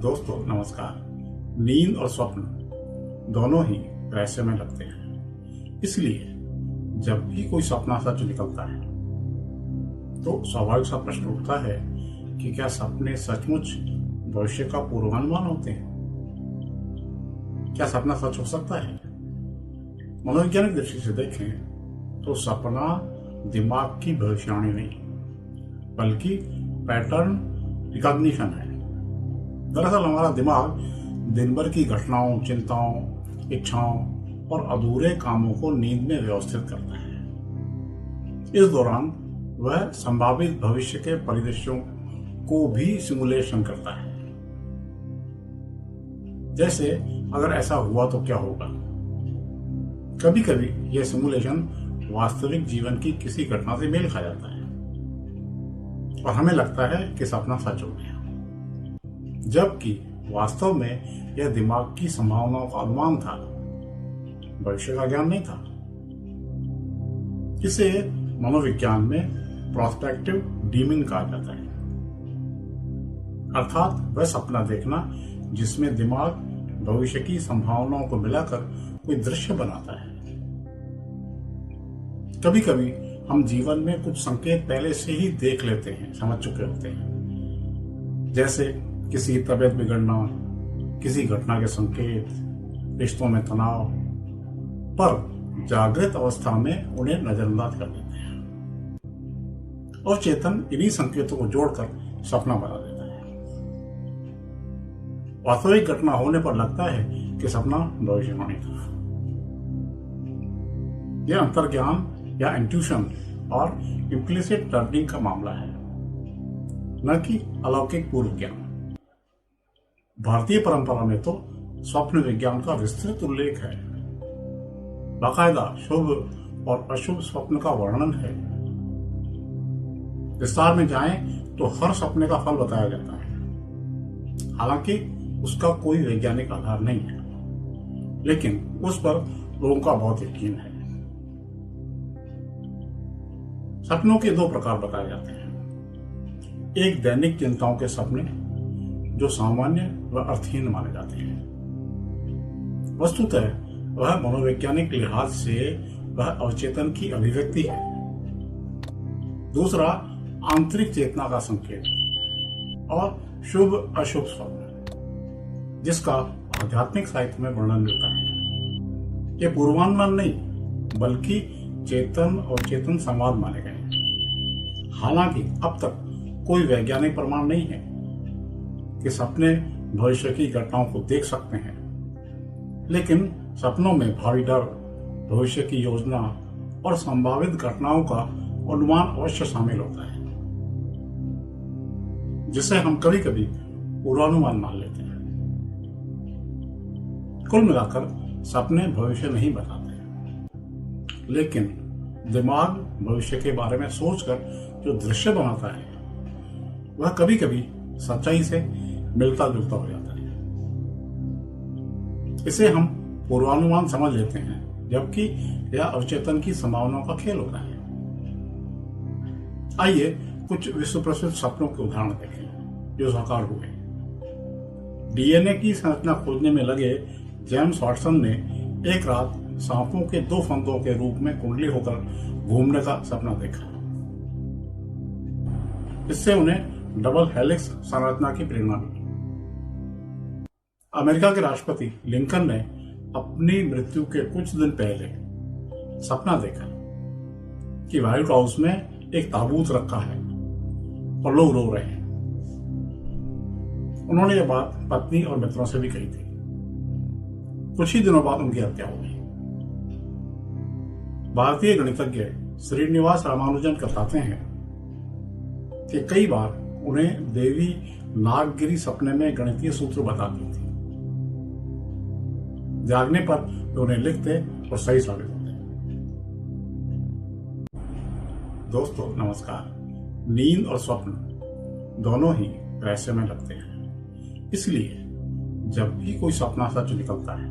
दोस्तों नमस्कार। नींद और स्वप्न दोनों ही रहस्यमय लगते हैं, इसलिए जब भी कोई सपना सच निकलता है तो स्वाभाविक सा प्रश्न उठता है कि क्या सपने सचमुच भविष्य का पूर्वानुमान होते हैं? क्या सपना सच हो सकता है? मनोवैज्ञानिक दृष्टि से देखें तो सपना दिमाग की भविष्यवाणी नहीं बल्कि पैटर्न रिकॉग्निशन है। दरअसल हमारा दिमाग दिन भर की घटनाओं, चिंताओं, इच्छाओं और अधूरे कामों को नींद में व्यवस्थित करता है। इस दौरान वह संभावित भविष्य के परिदृश्यों को भी सिमुलेशन करता है। जैसे अगर ऐसा हुआ तो क्या होगा। कभी कभी यह सिमुलेशन वास्तविक जीवन की किसी घटना से मेल खा जाता है और हमें लगता है कि सपना सच हो गया, जबकि वास्तव में यह दिमाग की संभावनाओं का अनुमान था, भविष्य का ज्ञान नहीं था। इसे मनोविज्ञान में प्रोस्पेक्टिव ड्रीमिंग कहा जाता है, अर्थात वह सपना देखना जिसमें दिमाग भविष्य की संभावनाओं को मिलाकर कोई दृश्य बनाता है। कभी कभी हम जीवन में कुछ संकेत पहले से ही देख लेते हैं, समझ चुके होते हैं, जैसे किसी तबीयत बिगड़ना, किसी घटना के संकेत, रिश्तों में तनाव, पर जागृत अवस्था में उन्हें नजरअंदाज कर देते हैं और चेतन इन्हीं संकेतों को जोड़कर सपना बना देता है। वास्तविक घटना होने पर लगता है कि सपना भविष्यवाणी था। यह अंतर्ज्ञान या इंट्यूशन और इम्प्लिसिट लर्निंग का मामला है, न कि अलौकिक पूर्व ज्ञान। भारतीय परंपरा में तो स्वप्न विज्ञान का विस्तृत उल्लेख है, बाकायदा शुभ और अशुभ स्वप्न का वर्णन है। विस्तार में जाएं तो हर सपने का फल बताया जाता है, हालांकि उसका कोई वैज्ञानिक आधार नहीं है, लेकिन उस पर लोगों का बहुत यकीन है। सपनों के दो प्रकार बताए जाते हैं। एक दैनिक चिंताओं के सपने जो सामान्य व अर्थहीन माने जाते हैं। वस्तुतः वह मनोवैज्ञानिक लिहाज से वह अवचेतन की अभिव्यक्ति है। दूसरा आंतरिक चेतना का संकेत और शुभ अशुभ स्वप्न, जिसका आध्यात्मिक साहित्य में वर्णन मिलता है। ये पूर्वानुमान नहीं बल्कि चेतन और चेतन संवाद माने गए हैं। हालांकि अब तक कोई वैज्ञानिक प्रमाण नहीं है कि सपने भविष्य की घटनाओं को देख सकते हैं, लेकिन सपनों में भावी डर, भविष्य की योजना और संभावित घटनाओं का अनुमान अवश्य शामिल होता है, जिसे हम कभी कभी पूर्वानुमान मान लेते हैं। कुल मिलाकर सपने भविष्य नहीं बताते, लेकिन दिमाग भविष्य के बारे में सोचकर जो दृश्य बनाता है वह कभी कभी सच्चाई से मिलता जुलता हो जाता है। इसे हम पूर्वानुमान समझ लेते हैं, जबकि यह अवचेतन की संभावनाओं का खेल होता है। आइए कुछ विश्व प्रसिद्ध सपनों के उदाहरण देखें जो साकार हुए। डीएनए की संरचना खोजने में लगे जेम्स वाटसन ने एक रात सांपों के दो फंदों के रूप में कुंडली होकर घूमने का सपना देखा। इससे उन्हें डबल हेलिक्स संरचना की प्रेरणा मिली। अमेरिका के राष्ट्रपति लिंकन ने अपनी मृत्यु के कुछ दिन पहले सपना देखा कि व्हाइट हाउस में एक ताबूत रखा है और लोग रो रहे हैं। उन्होंने यह बात पत्नी और मित्रों से भी कही थी। कुछ ही दिनों बाद उनकी हत्या हो गई। भारतीय गणितज्ञ श्रीनिवास रामानुजन बताते हैं कि कई बार उन्हें देवी नागगिरी सपने में गणितीय सूत्र बताती थी। जागने पर वे उन्हें लिखते और सही साबित होते। दोस्तों नमस्कार। नींद और स्वप्न दोनों ही रहस्यमय लगते हैं, इसलिए जब भी कोई सपना सच निकलता है